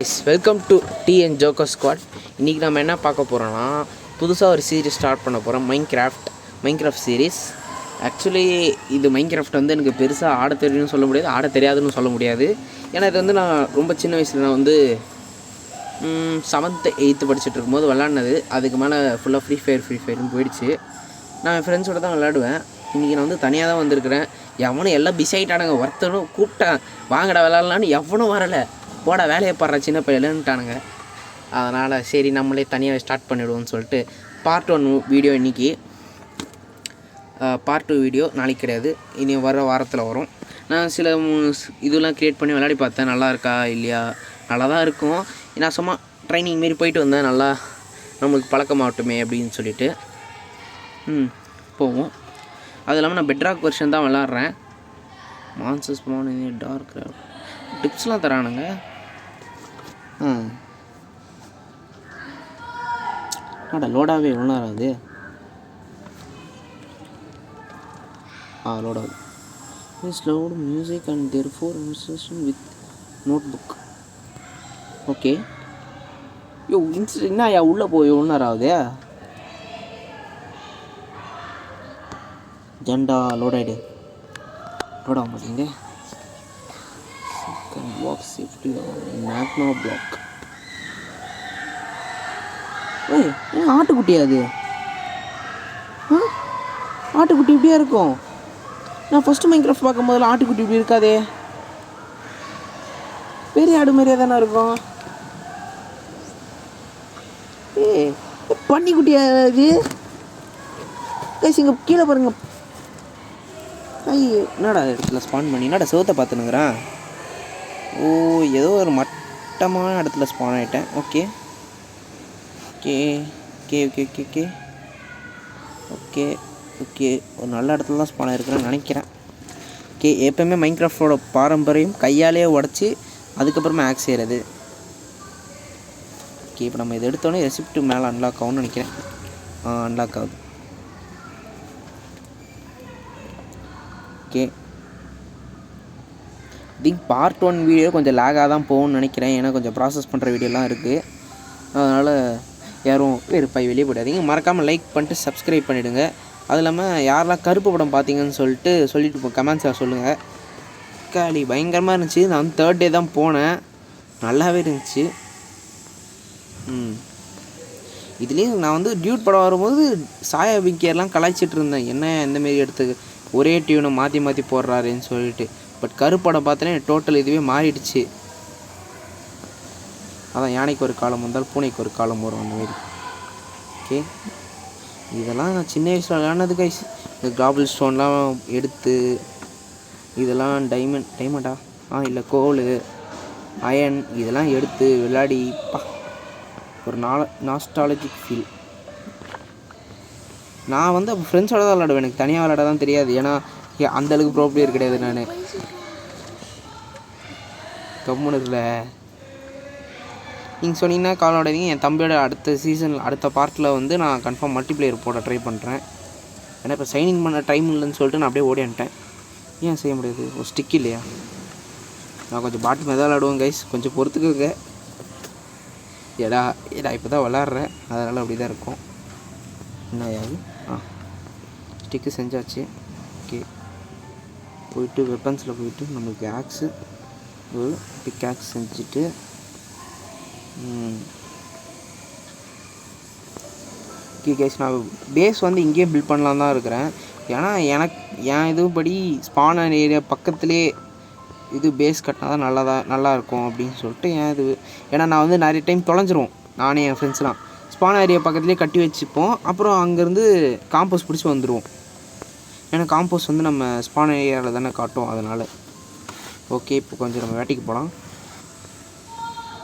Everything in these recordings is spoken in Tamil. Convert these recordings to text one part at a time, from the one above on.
Welcome to TN joker squad. இன்றைக்கி நம்ம என்ன பார்க்க போகிறோன்னா, புதுசாக ஒரு சீரீஸ் ஸ்டார்ட் பண்ண போகிறோம். Minecraft series. ஆக்சுவலி இது மைன்கிராஃப்ட் வந்து எனக்கு பெருசாக ஆட தெரியும்னு சொல்ல முடியாது, ஆட தெரியாதுன்னு சொல்ல முடியாது. ஏன்னா இது வந்து நான் ரொம்ப சின்ன வயசில் நான் வந்து 7th 8th படிச்சுட்டு இருக்கும்போது விளாட்னது. அதுக்கு மேலே ஃபுல்லாக ஃப்ரீ ஃபயர்னு போயிடுச்சு. நான் என் ஃப்ரெண்ட்ஸோடு தான் விளாடுவேன். இன்றைக்கி நான் வந்து தனியாக தான் வந்திருக்கிறேன். எவனும் எல்லாம் பிஸி ஆகிட்டானுங்க. ஒருத்தனும் கூப்பிட்டேன் வாங்கடா விளாட்லான்னு, எவனும் வரலை. போட வேலையை பாடுற சின்ன பையன்ட்டானுங்க. அதனால் சரி நம்மளே தனியாக ஸ்டார்ட் பண்ணிவிடுவோம்னு சொல்லிட்டு பார்ட் 1 வீடியோ இன்றைக்கி, பார்ட் 2 வீடியோ நாளைக்கு கிடையாது, இனி வர வாரத்தில் வரும். நான் சில இதெல்லாம் க்ரியேட் பண்ணி விளையாடி பார்த்தேன். நல்லா இருக்கா இல்லையா? நல்லா தான் இருக்கும். நான் சும்மா ட்ரைனிங் மாரி போயிட்டு வந்தேன், நல்லா நம்மளுக்கு பழக்கமாகட்டுமே அப்படின்னு சொல்லிட்டு போவோம். அது இல்லாமல் நான் பெட்ராக் வெர்ஷன் தான் விளாட்றேன். மான்சஸ் ஸ்பான் இன் டார்க் டிப்ஸ்லாம் தரானுங்க. லோடாகவே எவ்வளோ நேரம் ஆகுது? லோடாகுது. Is load music and there four instruction with notebook. Okay. என்ன உள்ளே போய் எவ்வளோ நேரம் ஆகுது? ஜெண்டா லோட் ஆகிடு. லோட் ஆக மாட்டேங்க. Walk safely on magma block. ஏன் ஆட்டுக்குட்டியா அது? ஆட்டுக்குட்டி இப்படியா இருக்கும்? நான் ஃபஸ்ட்டு மைன்கிராஃப்ட் பார்க்கும் போதில் ஆட்டுக்குட்டி இப்படி இருக்காதே. பெரிய ஆடு மாதிரியே தானே இருக்கும். பன்னிக்குட்டியா இது? இங்கே கீழே பாருங்க. என்னடா இடத்துல ஸ்பான் பண்ணி என்னடா செவத்தை பார்த்துனுங்கிறேன். ஏதோ ஒரு மட்டமான இடத்துல ஸ்பான் ஆகிட்டேன். Okay okay okay okay okay okay okay okay ஒரு நல்ல இடத்துல தான் ஸ்பான் ஆகிருக்குறேன்னு நினைக்கிறேன். ஓகே, எப்போயுமே மைன்கிராஃப்டோட பாரம்பரியம் கையாலே உடச்சி அதுக்கப்புறமா ஆக்ஸ் செய்கிறது. ஓகே, இப்போ நம்ம இதை எடுத்தோன்னே ரெசிப்ட் மேலே அன்லாக் ஆகும்னு நினைக்கிறேன். அன்லாக் ஆகுது. ஓகே, திங்க் பார்ட் 1 வீடியோ கொஞ்சம் லேகாக தான் போகும்னு நினைக்கிறேன். ஏன்னா கொஞ்சம் ப்ராசஸ் பண்ணுற வீடியோலாம் இருக்குது. அதனால் யாரும் வெளியே போயிடாதீங்க. மறக்காமல் லைக் பண்ணிட்டு சப்ஸ்கிரைப் பண்ணிவிடுங்க. அது இல்லாமல் யாரெல்லாம் கருப்பு படம் பார்த்தீங்கன்னு சொல்லிட்டு கமெண்ட்ஸாக சொல்லுங்கள். காலி பயங்கரமாக இருந்துச்சு. நான் வந்து 3rd டே தான் போனேன், நல்லாவே இருந்துச்சு. இதுலேயும் நான் வந்து டியூட் படம் வரும்போது சாயா பிங்கேர்லாம் கலாய்ச்சிட்டு இருந்தேன். என்ன இந்தமாரி எடுத்து ஒரே டியூனை மாற்றி மாற்றி போடுறாருன்னு சொல்லிட்டு. பட் கருப்படம் பார்த்தோன்னே டோட்டல் இதுவே மாறிடுச்சு. அதான் யானைக்கு ஒரு காலம் வந்தால் பூனைக்கு ஒரு காலம் வரும் அந்தமாரி. ஓகே, இதெல்லாம் நான் சின்ன வயசில் விளையாடுனது கைஸ். இந்த காபிள் ஸ்டோன்லாம் எடுத்து இதெல்லாம் டைமண்டா இல்லை கோல் அயன் இதெல்லாம் எடுத்து விளையாடிப்பா ஒரு நாஸ்டாலஜிக் ஃபீல். நான் வந்து அப்போ ஃப்ரெண்ட்ஸோட தான் விளையாடுவேன். எனக்கு தனியாக விளையாட தான் தெரியாது. ஏன்னா அந்தளவுக்கு ப்ரோ பிளேயர் கிடையாது. நான் கம்முன்னு இல்லை. நீங்கள் சொன்னீங்கன்னா காலோடாதீங்க. என் தம்பியோட அடுத்த பார்ட்டில் வந்து நான் கன்ஃபார்ம் மல்டிப்ளேயர் போட ட்ரை பண்ணுறேன். ஏன்னா இப்போ சைன்இன் பண்ண டைம் இல்லைன்னு சொல்லிட்டு நான் அப்படியே ஓடியான்ட்டேன். ஏன் செய்ய முடியாது? ஒரு ஸ்டிக் இல்லையா? நான் கொஞ்சம் பாட்டு மெதாக விளாடுவேன் கைஸ், கொஞ்சம் பொறுத்துக்குங்க. ஏடா இப்போ தான் விளாட்றேன், அதனால் அப்படி தான் இருக்கும். என்ன ஆகுது? ஸ்டிக்கு செஞ்சாச்சு. ஓகே, போயிட்டு வெப்பன்ஸில் போயிட்டு நம்மளுக்கு ஆக்ஸு ஒரு பிக் ஆக்ஸ் செஞ்சுட்டு ஓகே கைஸ், நான் பேஸ் வந்து இங்கேயே பில்ட் பண்ணலாம் தான் இருக்கிறேன். ஏன்னா என் இதுபடி ஸ்பானர் ஏரியா பக்கத்துலேயே இது பேஸ் கட்டினா தான் நல்லாயிருக்கும் அப்படின்னு சொல்லிட்டு ஏன்னா நான் வந்து நிறைய டைம் தொலைஞ்சிரும். நானே என் ஃப்ரெண்ட்ஸ்லாம் ஸ்பானர் ஏரியா பக்கத்துலேயே கட்டி வச்சுப்போம். அப்புறம் அங்கேருந்து காம்போஸ் பிடிச்சி வந்துடுவோம். ஏன்னா காம்போஸ் வந்து நம்ம ஸ்பான் ஏரியாவில் தானே காட்டும், அதனால். ஓகே, இப்போ கொஞ்சம் நம்ம வேட்டைக்கு போகலாம்.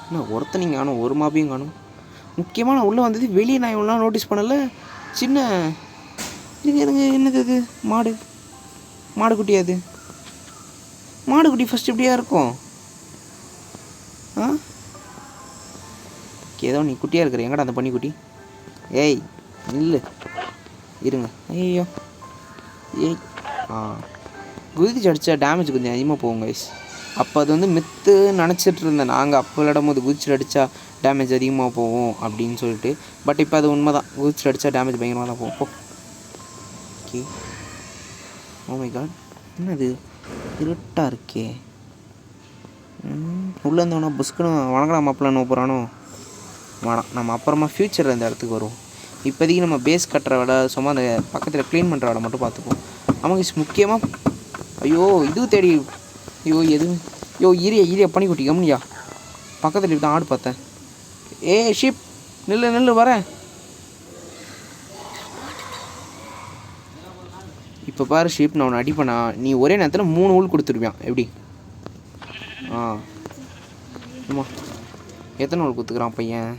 இன்னும் ஒருத்தனையும் காணும், ஒரு மாப்பையும் காணும். முக்கியமாக நான் உள்ளே வந்தது வெளியே நான் இவ்வளோ நோட்டீஸ் பண்ணலை. சின்ன என்னது அது? மாடுக்குட்டி. அது மாடுக்குட்டி ஃபஸ்ட் இப்படியா இருக்கும்? ஏதோ நீ குட்டியாக இருக்கிற, எங்கடா அந்த பன்னிக்குட்டி? ஏய் இல்லை இருங்க. ஐயோ குதிச்சு அடித்தா டேமேஜ் கொஞ்சம் அதிகமாக போகும் கைஸ். அப்போ அது வந்து மித்து நினச்சிட்டு இருந்தேன் நாங்கள் அப்போ விளையாடும் போது குதிச்சு அடித்தா டேமேஜ் அதிகமாக போகும் அப்படின்னு சொல்லிட்டு. பட் இப்போ அது உண்மை தான், குதிச்சு அடித்தா டேமேஜ் பயங்கரமாக தான் போகும். ஓகே. ஓ மை காட், என்னது இருட்டாக இருக்கே. உள்ளே இருந்தவனா புஸ்க்குன்னு வணங்கலாம் மாப்பிள்ளை போகிறானோ. வேணாம், நம்ம அப்புறமா ஃப்யூச்சரில் இந்த இடத்துக்கு வருவோம். இப்போதைக்கு நம்ம பேஸ் கட்டுற வேலை சும்மா அந்த பக்கத்தில் க்ளீன் பண்ணுற வேலை மட்டும் பார்த்துப்போம். நமக்கு முக்கியமாக ஐயோ இது தேடி ஐயோ எதுவும் ஈரியா பண்ணி கொட்டி கம்னியா பக்கத்தில் இப்படி தான் ஆடு பார்த்தேன். ஷிப் நில்லு வரேன். இப்போ பாரு ஷிப், நான் உன்னை அடிப்பேனா நீ ஒரே நேரத்தில் 3 ஊல் கொடுத்துருவியான் எப்படி? ஆமாம், எத்தனை ஊல் கொடுத்துக்கிறான் பையன்?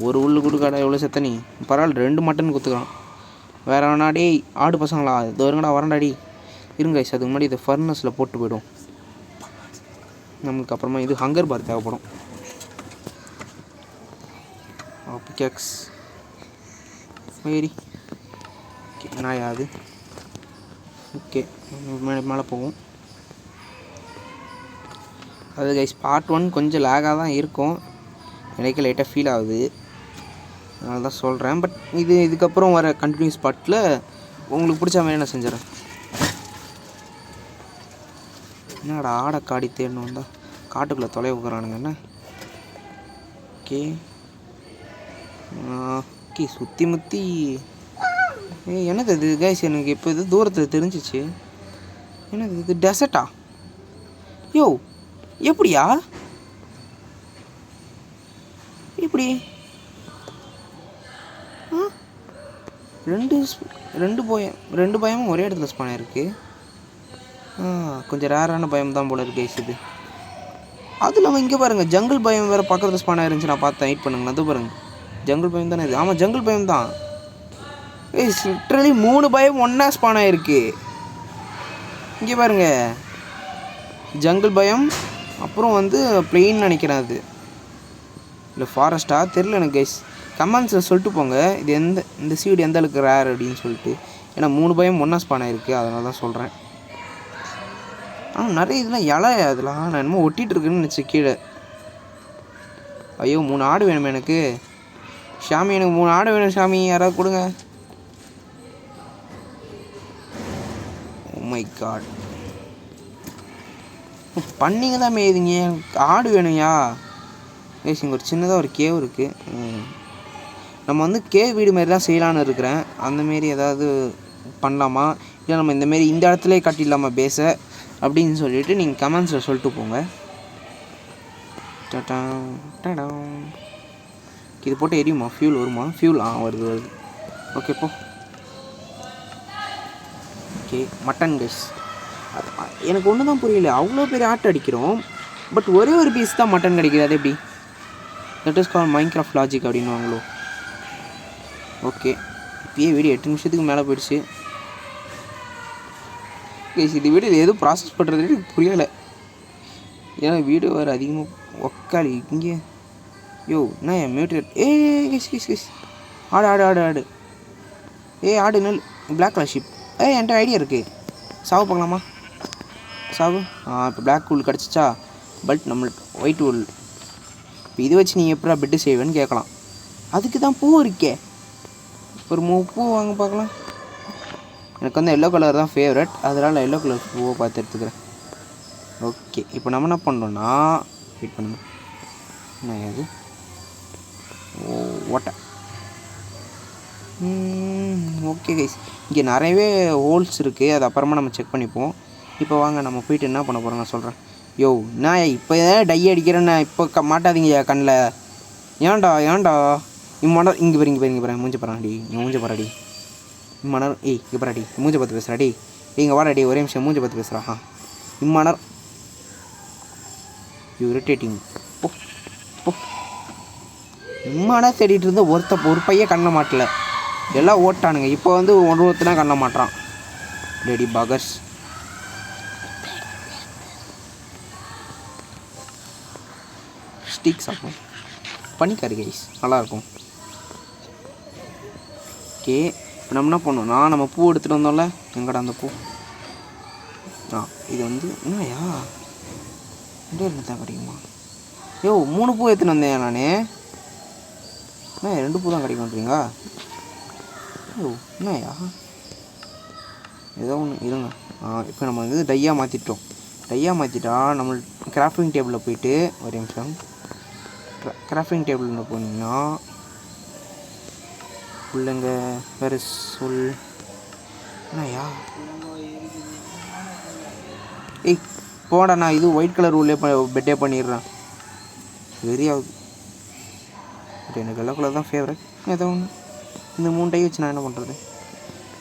ஒரு உள்ளு கொடுக்காடா, எவ்வளோ செத்த நீ? பரவாயில்ல, 2 மட்டன் கொடுத்துக்கிறான். வேறு வேணாடி ஆடு பசங்களா, இது வருங்கடா வரண்டாடி. இருங்க ஐஸ், அதுக்கு முன்னாடி இதை ஃபர்னஸில் போட்டு போய்டும். நம்மளுக்கு அப்புறமா இது ஹங்கர் பார் தேவைப்படும். பிக்கேக்ஸ் மேரி என்ன யாது. ஓகே, மேலே போவோம். அது கைஸ் பார்ட் 1 கொஞ்சம் லேகாக தான் இருக்கும், எனக்கு லைட்டாக ஃபீல் ஆகுது, அதனால தான் சொல்கிறேன். பட் இதுக்கப்புறம் வர கண்டினியூஸ் பார்ட்டில் உங்களுக்கு பிடிச்ச மாதிரி நான் செஞ்சிடறேன். என்னடா ஆடை காடி தேடணும் வந்தால் காட்டுக்குள்ளே தொலை வைக்கிறானுங்க என்ன. ஓகே ஓகே, சுற்றி முற்றி என்னது இது கைஸ், எனக்கு இப்போ இது தூரத்தில் தெரிஞ்சிச்சு. என்னது இது டெசர்ட்டா? யோ எப்படியா இப்படி ரெண்டு பயமும் ஒரே இடத்துல ஸ்பான் ஆயிருக்கு. கொஞ்சம் ரேரான பயம் தான் போல இருக்கு கைஸ் இது. அது இல்லாமல் இங்கே பாருங்கள், ஜங்கிள் பயம் வேறு பக்கத்தில் ஸ்பான் ஆயிருந்துச்சு. நான் பார்த்தேன், வெயிட் பண்ணுங்க, அது பாருங்கள், ஜங்கிள் பயம் தானே இது? ஆமாம், ஜங்கிள் பயம் தான். லிட்ரலி 3 பயம் ஒன்றா ஸ்பான் ஆகிருக்கு. இங்கே பாருங்கள், ஜங்கிள் பயம், அப்புறம் வந்து பிளெயின் நினைக்கிறேன், அது இல்லை ஃபாரஸ்ட்டாக தெரில எனக்கு கைஸ். கமெண்ட்ஸில் சொல்லிட்டு போங்க இது இந்த சீடு எந்த அளவுக்கு ரேர் அப்படின்னு சொல்லிட்டு. ஏன்னா 3 பயம் ஒன்றா ஸ்பான் ஆகிருக்கு, அதனால தான் சொல்கிறேன். நிறைய இதெல்லாம் இலை, அதெல்லாம் நான் என்னமோ ஒட்டிகிட்டு இருக்குன்னு நினச்சி கீழே. ஐயோ 3 ஆடு வேணுமே எனக்கு. ஷாமி, எனக்கு 3 ஆடு வேணும் ஷாமி, யாராவது கொடுங்க. ஓ மை காட், பண்ணிங்க தான் மேய்துங்க, ஆடு வேணும்யா. கைஸ் இங்கே ஒரு சின்னதாக ஒரு கேவ் இருக்குது. நம்ம வந்து கேவ் வீடு மாரி தான் செய்யலான்னு இருக்கிறேன். அந்தமாரி ஏதாவது பண்ணலாமா, இல்லை நம்ம இந்தமாரி இந்த இடத்துல கட்டிடலாமா பேஸை அப்படின்னு சொல்லிவிட்டு நீங்கள் கமெண்ட்ஸில் சொல்லிட்டு போங்க. இது போட்டு எரியுமா? ஃபியூல் வருமா? ஃபியூல் வருது. ஓகே போ. Okay, mutton guys. எனக்கு ஒன்று தான் புரியல, அவ்வளோ பெரிய ஆட்டை அடிக்கிறோம், பட் ஒரே ஒரு பீஸ் தான் மட்டன் கிடைக்குது. அது எப்படி? That is call Minecraft logic அப்படின்னு வாங்களோ. ஓகே, இப்போயே வீடியோ 8 நிமிஷத்துக்கு மேலே போயிடுச்சு கைஸ். இது வீடியோ எதுவும் ப்ராசஸ் பண்ணுறது எனக்கு புரியலை, ஏன்னா வீடியோ வேறு அதிகமாக ஒக்காளி இங்கே. யோ என்ன மியூட்டட்? கைஸ் ஆடு ஆடு நெல் பிளாக் கலர் ஷிப். என்கிட்ட ஐடியா இருக்குது, சாவு பார்க்கலாமா? சாவு. இப்போ பிளாக் ஊல் கிடச்சிச்சா, பட் நம்மளுக்கு ஒயிட் ஊல். இப்போ இது வச்சு நீங்கள் எப்படா பெட்டு செய்வேன்னு கேட்கலாம். அதுக்கு தான் பூ இருக்கே, ஒரு 3 பூ வாங்க பார்க்கலாம். எனக்கு வந்து எல்லோ கலர் தான் ஃபேவரட், அதனால் எல்லோ கலர் பூவை பார்த்து எடுத்துக்கிறேன். ஓகே, இப்போ நம்ம என்ன பண்ணோன்னா, வெயிட் பண்ணுங்க, என்ன அது? ஓட்டை. ஓகே கைஸ், இங்கே நிறையவே ஹோல்ஸ் இருக்குது, அது அப்புறமா நம்ம செக் பண்ணிப்போம். இப்போ வாங்க நம்ம போயிட்டு என்ன பண்ண போகிறோம் நான் சொல்கிறேன். யோ நான் இப்போ டை அடிக்கிறேன்னு இப்போ மாட்டாதீங்க கண்ணில். ஏன்டா இம்மடம் இங்கே பாரு மூஞ்ச பாராடி, மூஞ்ச பாராடி இம்மணர். இங்கே பாராடி மூஞ்ச பார்த்து பேசுகிறாடி. இங்கே வாடாடி, ஒரே நிமிஷம் மூஞ்ச பார்த்து பேசுகிறா. இம்மணர் இரிட்டேட்டிங். போ இம்மாடா தேடிட்டு இருந்த ஒரு பையன் கண்ண மாட்டல, எல்லாம் ஓட்டானுங்க. இப்போ வந்து ஒருத்தனா கண்ண மாட்டான். டேடி பகர்ஸ். ஸ்டிக்ஸ் ஆகும் பண்ணிக்காரு கைஸ், நல்லாயிருக்கும். ஓகே, இப்போ நம்ம என்ன பண்ணோம்னா, நம்ம பூ எடுத்துகிட்டு வந்தோம்ல, எங்கடா அந்த பூ? இது வந்து என்னயா தான் கிடைக்குமா? 3 பூ எடுத்துன்னு வந்தேன் நான். அண்ணா 2 பூ தான் கிடைக்கும்ன்றீங்க? என்னையா ஏதோ ஒன்று இருங்க. இப்போ நம்ம வந்து டையாக மாற்றிட்டோம். டையாக மாற்றிட்டா நம்ம கிராஃப்டிங் டேபிளில் போயிட்டு ஒரு நிமிஷம். கிராஃப்டிங் டேபிளில் போனீங்கன்னா உள்ளங்க வேறு சொல் என்னையா போடா. நான் இது ஒயிட் கலர் உள்ளே பெட்டே பண்ணிடுறேன். வெறியாகுது. பட் எனக்கு வெள்ளை கலர் தான் ஃபேவரட். ஏதோ ஒன்று இந்த 3 டை வச்சு நான் என்ன பண்ணுறது?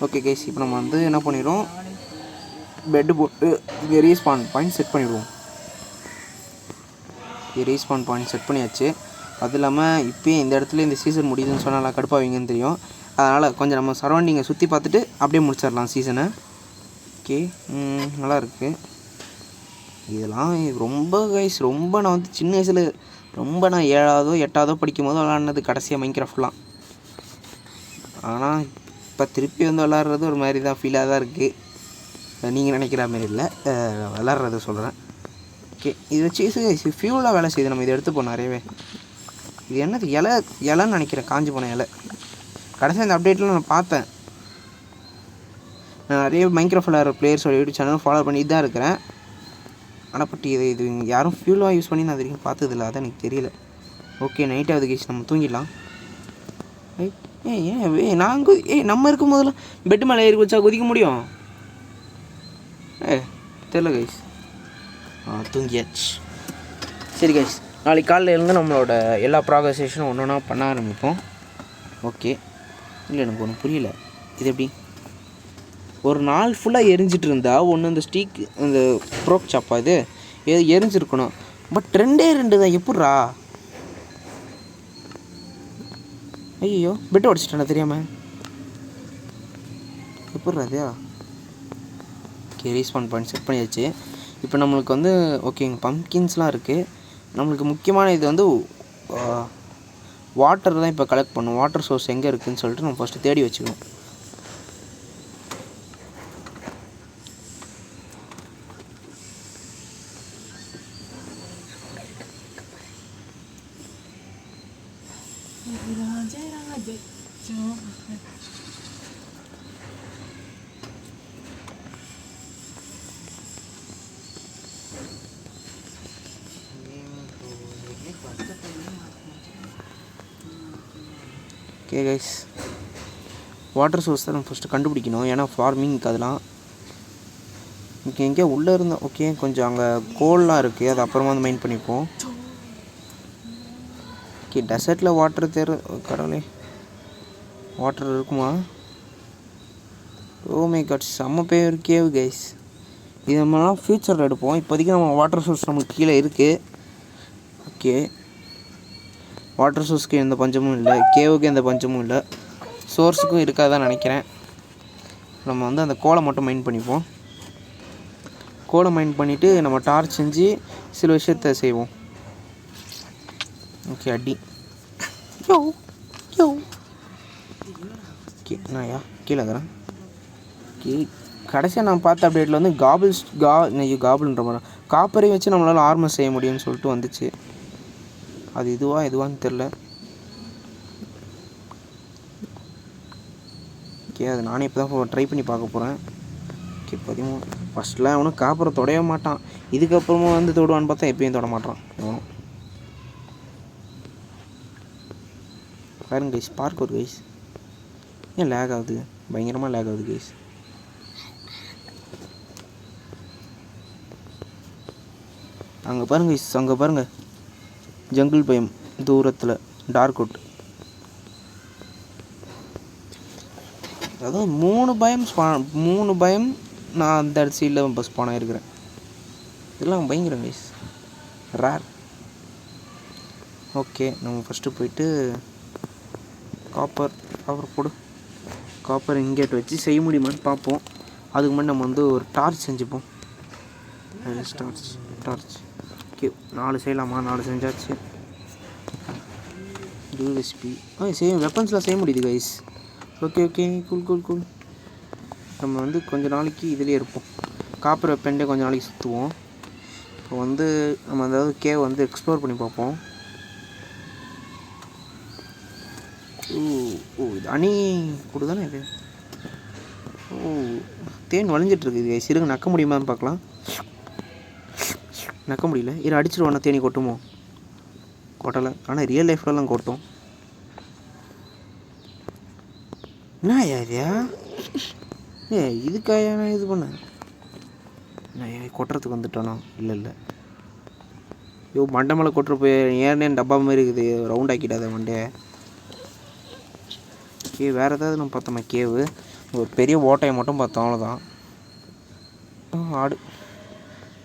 ஓகே கைஸ், இப்போ நம்ம வந்து என்ன பண்ணிடுவோம், பெட்டு போட்டு ரீஸ்பான் பாயிண்ட் செட் பண்ணிவிடுவோம். ரீஸ்பான் பாயிண்ட் செட் பண்ணியாச்சு. அது இல்லாமல் இப்போயே இந்த இடத்துல இந்த சீசன் முடியுதுன்னு சொன்னால் நல்லா கடுப்பாவீங்கன்னு தெரியும். அதனால் கொஞ்சம் நம்ம சரௌண்டிங்கை சுற்றி பார்த்துட்டு அப்படியே முடிச்சிடலாம் சீசனை. ஓகே, நல்லாயிருக்கு. இதெல்லாம் ரொம்ப கைஸ் ரொம்ப நான் வந்து சின்ன வயசில் ரொம்ப நான் 7ஆவதோ 8ஆவதோ படிக்கும் போது விளாட்னது கடைசியாக மைன்கிராஃப்ட்லாம். ஆனால் இப்போ திருப்பி வந்து விளாட்றது ஒரு மாதிரி தான் ஃபீலாக தான் இருக்குது. நீங்கள் நினைக்கிற மாதிரி இல்லை, விளாட்றத சொல்கிறேன். ஓகே, இது வச்சு ஃபியூலாக வேலை செய்யுது. நம்ம இதை எடுத்துப்போம் நிறையவே. இது என்னது இலைன்னு நினைக்கிறேன், காஞ்சி போன இலை. கடைசியாக இந்த அப்டேட்டில் நான் பார்த்தேன். நான் நிறைய மைன்கிராஃப்ட் விளாட்ற பிளேயர்ஸோட யூடியூப் சேனல் ஃபாலோ பண்ணிட்டு தான் இருக்கிறேன். ஆனால் பட் இது யாரும் ஃபியூலாக யூஸ் பண்ணி நான் வரைக்கும் பார்த்ததில்ல, அதான் எனக்கு தெரியல. ஓகே, நைட் ஆகுது கைஸ், நம்ம தூங்கிடலாம். நாங்கள் நம்ம இருக்கும் போதெல்லாம் பெட்டு மேலே ஏறி வச்சா குதிக்க முடியும்? தெரில கைஸ். தூங்கியாச்சு. சரி கைஸ், நாளைக்கு காலையில் இருந்து நம்மளோட எல்லா ப்ராக்ரஸேஷனும் ஒன்று ஒன்றா பண்ண ஆரம்பிப்போம். ஓகே, இல்லை எனக்கு ஒன்றும் புரியல. இது எப்படி ஒரு நாள் ஃபுல்லாக எரிஞ்சிட்டு இருந்தா ஒன்று இந்த ஸ்டீக் இந்த ப்ரோக் சாப்பா இது எரிஞ்சிருக்கணும். பட் 2 தான். எப்பட்றா? ஐயோ, பெட்டு உடச்சிட்டேன் தெரியாமல். எப்பட்றா அது? ஓகே, ரீஸ்பான் பாயிண்ட் செட் பண்ணியாச்சு. இப்போ நம்மளுக்கு வந்து ஓகே இங்கே பம்ப்கின்ஸ்லாம் இருக்குது. நம்மளுக்கு முக்கியமான இது வந்து வாட்டர் தான் இப்போ கலெக்ட் பண்ணும். வாட்டர் சோர்ஸ் எங்கே இருக்குதுன்னு சொல்லிட்டு நம்ம ஃபஸ்ட்டு தேடி வச்சுக்கணும். ஓகே கைஸ், வாட்டர் சோர்ஸ் தான் நம்ம ஃபஸ்ட்டு கண்டுபிடிக்கணும். ஏன்னா ஃபார்மிங்க்கு அதெல்லாம் இங்கே எங்கேயோ உள்ளே இருந்தோம். ஓகே, கொஞ்சம் அங்கே கோல்லாம் இருக்குது, அது அப்புறமா வந்து மைண்ட் பண்ணிப்போம். ஓகே, டெசர்ட்டில் வாட்டர் கடவுளே, வாட்டர் இருக்குமா? ஓ மை காட், செம்ம பேர் கேவ் கைஸ். இது நம்மலாம் ஃப்யூச்சரில் எடுப்போம். இப்போதைக்கு நம்ம வாட்டர் சோர்ஸ் நமக்கு கீழே இருக்குது. ஓகே, வாட்டர் சோர்ஸ்க்கு எந்த பஞ்சமும் இல்லை, கேவுக்கு எந்த பஞ்சமும் இல்லை, சோர்ஸுக்கும் இருக்காதான் நினைக்கிறேன். நம்ம வந்து அந்த கோலை மட்டும் மைண்ட் பண்ணிப்போம். கோலை மைண்ட் பண்ணிவிட்டு நம்ம டார்ச் செஞ்சு சில விஷயத்த செய்வோம். ஓகே, அடி யோ யோ. ஓகே, நான்யா கீழே இருக்கிறேன். ஓகே, கடைசியாக நான் பார்த்த அப்டேட்டில் வந்து காபிள்ன்ற மாதிரி காப்பரை வச்சு நம்மளால் ஆர்மர் செய்ய முடியும்னு சொல்லிட்டு வந்துச்சு. அது இதுவான்னு தெரில. ஓகே, அது நானே இப்போ தான் ட்ரை பண்ணி பார்க்க போகிறேன். ஓகே, 13 ஃபஸ்ட்லாம் அவனும் காப்பரை தொடவே மாட்டான். இதுக்கப்புறமா வந்து தொடுவான்னு பார்த்தா எப்பயும் தொட மாட்டான் அவனும். பாருங்க கைஸ், பார்க் ஒரு கைஸ் ஏன் லேக் ஆகுது, பயங்கரமாக லேக் ஆகுது கைஸ். அங்கே பாருங்க கைஸ், அங்கே பாருங்கள் ஜங்கிள் பயம் தூரத்தில் டார்க் அவுட். அதாவது 3 பயம் நான் அந்த சைடில் பஸ் ஸ்பான் இருக்கிறேன். இதெல்லாம் பயங்கரம் கைஸ், ரேர். ஓகே, நம்ம ஃபஸ்ட்டு போயிட்டு காப்பர் போடு. காப்பர் இங்கேட்டு வச்சு செய்ய முடியுமான்னு பார்ப்போம். அதுக்கு முன்னாடி நம்ம வந்து ஒரு டார்ச் செஞ்சுப்போம். டார்ச் ஓகே, 4 செய்யலாமா? 4 செஞ்சாச்சு. யூஎஸ்பி வெப்பன்ஸ்லாம் செய்ய முடியுது கைஸ். Okay cool. நம்ம வந்து கொஞ்சம் நாளைக்கு இதிலே இருப்போம். காப்பர் வெப்பன்லேயே கொஞ்சம் நாளைக்கு சுற்றுவோம். இப்போ வந்து நம்ம அதாவது கேவ் வந்து எக்ஸ்ப்ளோர் பண்ணி பார்ப்போம். இது அணி கூடு தானே இது. தேன் வளைஞ்சிட்ருக்கு. இது சிறுங்க நக்க முடியுமான்னு பார்க்கலாம். நக்க முடியல. இது அடிச்சிருவானா தேனி கொட்டுமோ? கொட்டலை. ஆனால் ரியல் லைஃப்லலாம் கொட்டும். என்ன ஐயா இதுக்காக நான் இது பண்ணேன். நான் கொட்டுறதுக்கு வந்துட்டானா? இல்லை. மண்டை மேலே கொட்டுற போய் ஏன்னே டப்பா மாதிரி இருக்குது. ரவுண்ட் ஆக்கிட்டாத மண்டே. வேறு ஏதாவது நம்ம பார்த்தோமா? கேவு ஒரு பெரிய ஓட்டையை மட்டும் பார்த்தோம், அவ்வளோதான். ஆடு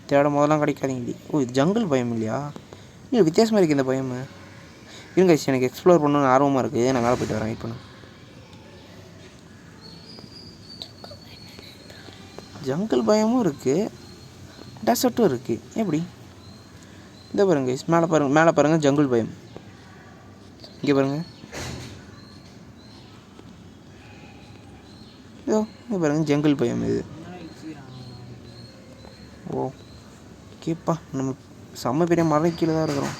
தேட முதலாம் கிடைக்காதீங்க. இது ஜங்கிள் பயம் இல்லையா? இல்லை வித்தியாசமாக இருக்குது இந்த பயம். இருங்க எனக்கு எக்ஸ்ப்ளோர் பண்ணணும்னு ஆர்வமாக இருக்குது. நான் மேலே போய்ட்டு வரேன். வெயிட் பண்ணு. ஜங்கிள் பயமும் இருக்குது, டெசர்ட்டும் இருக்குது. எப்படி? இந்த பாருங்க மேலே பாருங்கள் ஜங்கிள் பயம். இங்கே பாருங்கள். இங்கே பாருங்கள் ஜங்கிள் பயம் இது. கேப்பா நம்ம செம்ம பெரிய மலை கீழே தான் இருக்கிறோம்.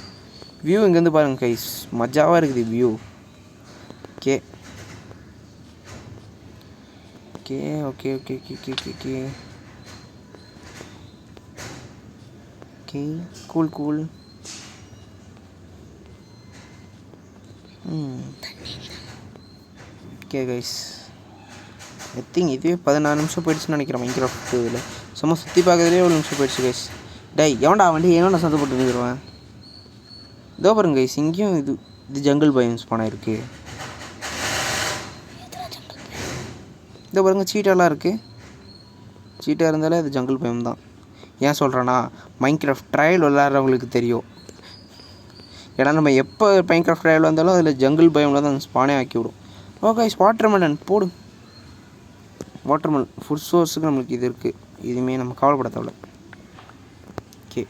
வியூ இங்கேருந்து பாருங்கள் கைஸ், மஜாவாக இருக்குது view. Okay okay okay okay okay okay okay okay cool. Okay guys, I think இதுவே 16 நிமிஷம் போயிடுச்சுன்னு நினைக்கிறேன். மைன்கிராஃப்ட் இதில் சும்மா சுற்றி பார்க்கறதுலேயே 1 நிமிஷம் போயிடுச்சு கைஸ். எவன்டா வண்டி ஏன்னா சந்தப்பட்டு நிற்கிறேன். இதோ பாருங்க கைஸ், இங்கேயும் இது ஜங்கிள் பயம்ஸ் பணம் இருக்குது. இதோ பாருங்கள் சீட்டாலாம் இருக்குது. சீட்டாக இருந்தாலே அது ஜங்கிள் பயம் தான். ஏன் சொல்கிறேன்னா மைன்கிராஃப்ட் ட்ரையல் விளாட்றவங்களுக்கு தெரியும். ஏன்னா நம்ம எப்போ மைன்கிராஃப்ட் ட்ரையல் வந்தாலும் அதில் ஜங்கிள் பயமில் தான் ஸ்பானே ஆக்கி விடும். ஓகே வாட்டர்மெலன் போடு. வாட்டர்மெலன் ஃபுட் சோர்ஸுக்கு நம்மளுக்கு இது இருக்குது. இதுவுமே நம்ம கவலைப்பட தேவை. ஓகே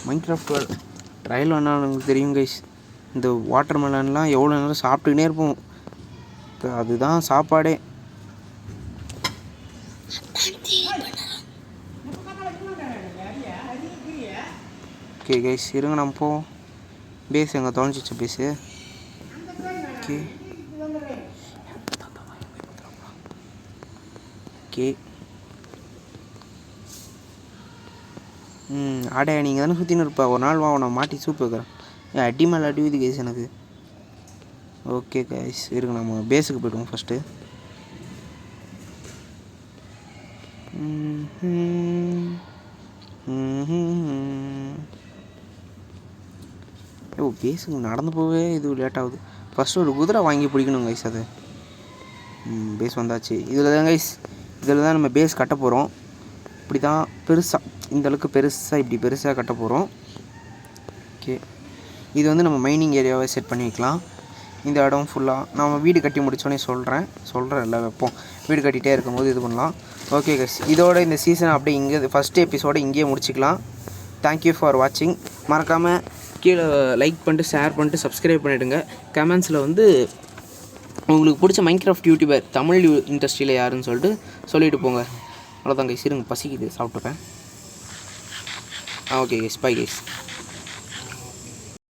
மைன்கிராஃப்ட் ட்ரையல் வேணால் நமக்கு தெரியும் கைஸ். இந்த வாட்டர்மெலன்லாம் எவ்வளோ நேரம் சாப்பிட்டுக்கினே இருப்போம். அதுதான் சாப்பாடே. ஓகே கைஸ் இருங்க நம்ம போவோம். பேஸ் எங்கே தொலைஞ்சிச்சு பேஸு? ஓகே ஓகே ஆடே நீங்கள் தானே சுற்றின்னு இருப்பா. ஒரு நாள் வா நான் மாட்டி சூப் வைக்கிறேன். அடி மேலே அடி விதி கைஸ் எனக்கு. ஓகே கைஸ் இருங்க நம்ம பேஸுக்கு போய்டுவோம் ஃபஸ்ட்டு. பேஸுக்கு நடந்து போவே இது லேட் ஆகுது. ஃபஸ்ட்டு ஒரு குதிரை வாங்கி பிடிக்கணும் கைஸ். அது பேஸ் வந்தாச்சு. இதில் தான் கைஸ், இதில் தான் நம்ம பேஸ் கட்ட போகிறோம். இப்படி தான் பெருசாக இந்தளவுக்கு இப்படி பெருசாக கட்ட போகிறோம். ஓகே இது வந்து நம்ம மைனிங் ஏரியாவை செட் பண்ணி வைக்கலாம். இந்த இடம் ஃபுல்லாக நம்ம வீடு கட்டி முடித்தோடனே சொல்கிறேன் எல்லாம் வைப்போம். வீடு கட்டிகிட்டே இருக்கும்போது இது பண்ணலாம். ஓகே கைஸ் இதோட இந்த சீசன் அப்படியே இங்கே ஃபஸ்ட்டு எபிசோடு இங்கேயே முடிச்சிக்கலாம். தேங்க்யூ ஃபார் வாட்சிங். மறக்காமல் கீழே லைக் பண்ணிட்டு ஷேர் பண்ணிட்டு சப்ஸ்கிரைப் பண்ணிவிடுங்க. கமெண்ட்ஸில் வந்து உங்களுக்கு பிடிச்ச மைன்கிராஃப்ட் யூடியூபர் தமிழ் இண்டஸ்ட்ரியில் யாருன்னு சொல்லிட்டு போங்க. அவ்வளோதான் கைஸ் இருங்க பசிக்குது சாப்பிட்டுப்பேன். Okay guys bye guys.